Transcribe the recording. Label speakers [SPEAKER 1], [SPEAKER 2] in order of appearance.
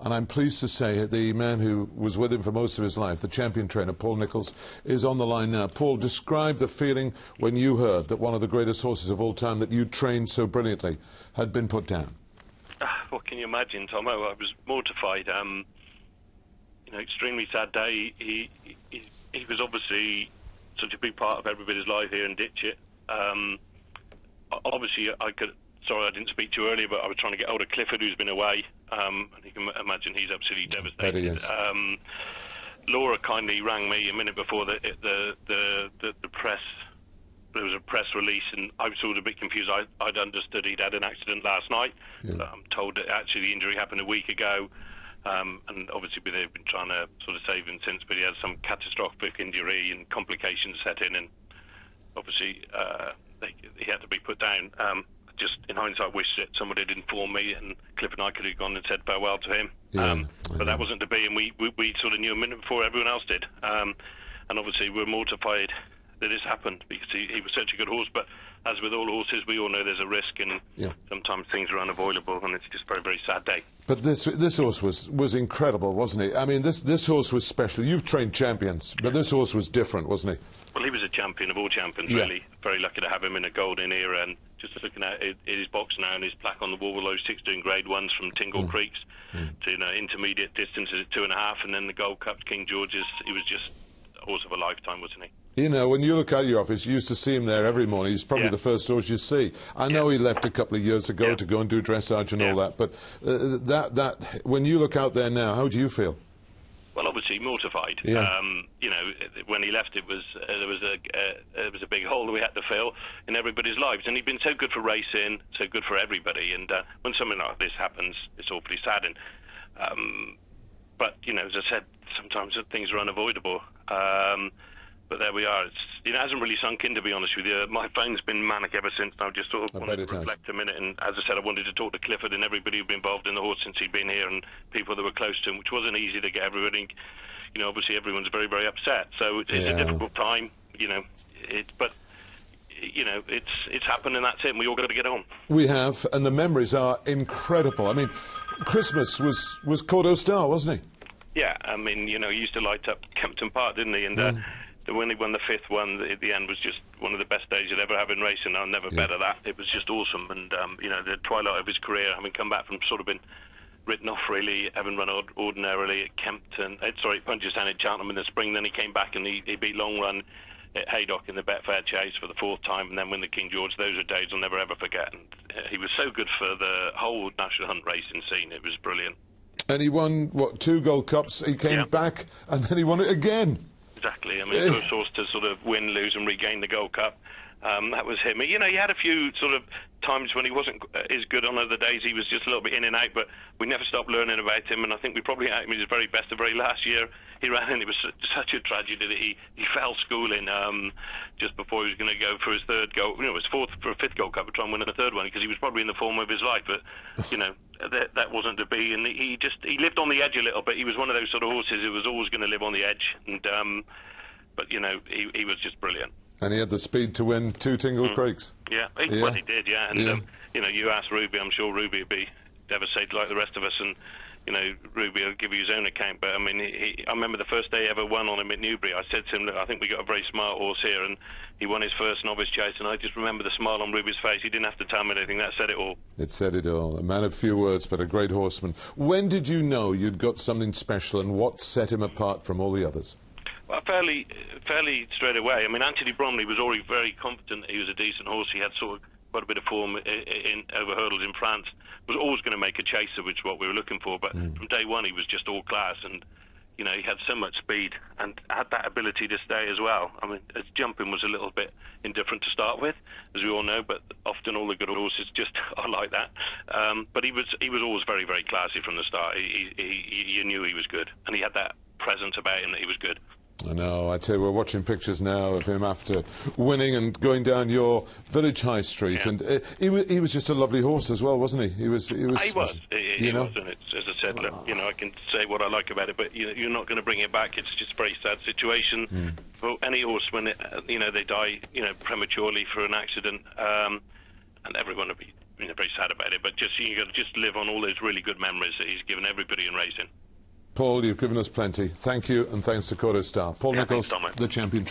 [SPEAKER 1] And I'm pleased to say the man who was with him for most of his life, the champion trainer, Paul Nicholls, is on the line now. Paul, describe the feeling when you heard that one of the greatest horses of all time that you trained so brilliantly had been put down.
[SPEAKER 2] What can you imagine, Tomo? I was mortified. Extremely sad day. He was obviously such a big part of everybody's life here in Ditchit. Obviously, sorry I didn't speak to you earlier, but I was trying to get hold of Clifford, who's been away, and you can imagine he's absolutely devastated.
[SPEAKER 1] Yes.
[SPEAKER 2] Laura kindly rang me a minute before the press. There was a press release, and I was sort of a bit confused. I'd understood he'd had an accident last night. Yeah. I'm told that actually the injury happened a week ago, and obviously they've been trying to sort of save him since, but he had some catastrophic injury and complications set in, and obviously he had to be put down. Just in hindsight, wish that somebody had informed me, and Cliff and I could have gone and said farewell to him. Yeah, but that wasn't to be, and we sort of knew a minute before everyone else did. And obviously we're mortified that this happened, because he was such a good horse. But as with all horses, we all know there's a risk, and sometimes things are unavoidable, and it's just a very, very sad day. But
[SPEAKER 1] this horse was incredible, wasn't he? I mean, this horse was special. You've trained champions, but this horse was different, wasn't he?
[SPEAKER 2] Well, he was a champion of all champions, really. Very lucky to have him in a golden era, and just looking at his box now and his plaque on the wall, those 16 Grade 1s from Tingle Creeks to intermediate distances at 2.5, and then the Gold Cup, King George's. He was just a horse of a lifetime, wasn't he?
[SPEAKER 1] You know, when you look out your office, you used to see him there every morning. He's probably the first horse you see. I know he left a couple of years ago to go and do dressage and all that, but when you look out there now, how do you feel?
[SPEAKER 2] Well, obviously mortified. When he left, there was a big hole that we had to fill in everybody's lives, and he'd been so good for racing, so good for everybody. And when something like this happens, it's awfully sad. But as I said, sometimes things are unavoidable. But there we are. It hasn't really sunk in, to be honest with you. My phone's been manic ever since. I just sort of wanted to reflect a minute. And as I said, I wanted to talk to Clifford and everybody who'd been involved in the horse since he'd been here, and people that were close to him, which wasn't easy to get everybody. Obviously everyone's very, very upset. So it's a difficult time. It's happened, and that's it. And we all got to get on.
[SPEAKER 1] We have, and the memories are incredible. I mean, Christmas was Kauto Star, wasn't he?
[SPEAKER 2] Yeah, I mean, he used to light up Kempton Park, didn't he? And when he won the 5th one at the end was just one of the best days you'd ever have in racing. I'll never bet at that. It was just awesome. And, the twilight of his career, having come back from sort of been written off, really, having run ordinarily at Punchestown at Cheltenham in the spring. Then he came back and he beat Long Run at Haydock in the Betfair Chase for the 4th time, and then win the King George. Those are days I'll never, ever forget. And he was so good for the whole National Hunt racing scene. It was brilliant.
[SPEAKER 1] And he won, 2 Gold Cups? He came back, and then he won it again.
[SPEAKER 2] Exactly. I mean, first horse to sort of win, lose, and regain the Gold Cup. That was him. He had a few sort of times when he wasn't as good on other days. He was just a little bit in and out, but we never stopped learning about him, and I think we probably had him at his very best the very last year he ran, and it was such a tragedy that he fell schooling just before he was going to go for his 3rd gold, his 4th for a 5th Gold Cup, to try and win a 3rd one, because he was probably in the form of his life, but, that wasn't to be, and he lived on the edge a little bit. He was one of those sort of horses who was always going to live on the edge, and but he was just brilliant.
[SPEAKER 1] And he had the speed to win 2 Tingle Creeks.
[SPEAKER 2] Yeah, well, he did, and you asked Ruby, I'm sure Ruby would be devastated like the rest of us, and Ruby will give you his own account, but I mean, I remember the first day he ever won on him at Newbury. I said to him, look, I think we got a very smart horse here, and he won his first novice chase, and I just remember the smile on Ruby's face. He didn't have to tell me anything. That said it all. It said it all.
[SPEAKER 1] A man of few words, but a great horseman. When did you know you'd got something special, and what set him apart from all the others?
[SPEAKER 2] Well, fairly straight away. I mean, Anthony Bromley was already very confident he was a decent horse. He had sort of quite a bit of form over hurdles in France. Was always going to make a chaser, which is what we were looking for. But from day one, he was just all class, and he had so much speed and had that ability to stay as well. I mean, his jumping was a little bit indifferent to start with, as we all know. But often all the good horses just are like that. But he was always very, very classy from the start. You knew he was good, and he had that presence about him that he was good.
[SPEAKER 1] I know. I tell you, we're watching pictures now of him after winning and going down your village high street, and he was just a lovely horse as well, wasn't he? He was. He was, and
[SPEAKER 2] it's, as I said, look, I can say what I like about it, but you're not going to bring it back. It's just a very sad situation for any horse when they die, prematurely for an accident, and everyone would be very sad about it. But you got to just live on all those really good memories that he's given everybody in racing.
[SPEAKER 1] Paul, you've given us plenty. Thank you, and thanks to Kauto Star. Paul Nicholls,
[SPEAKER 2] thanks, Tom, mate.
[SPEAKER 1] the champion.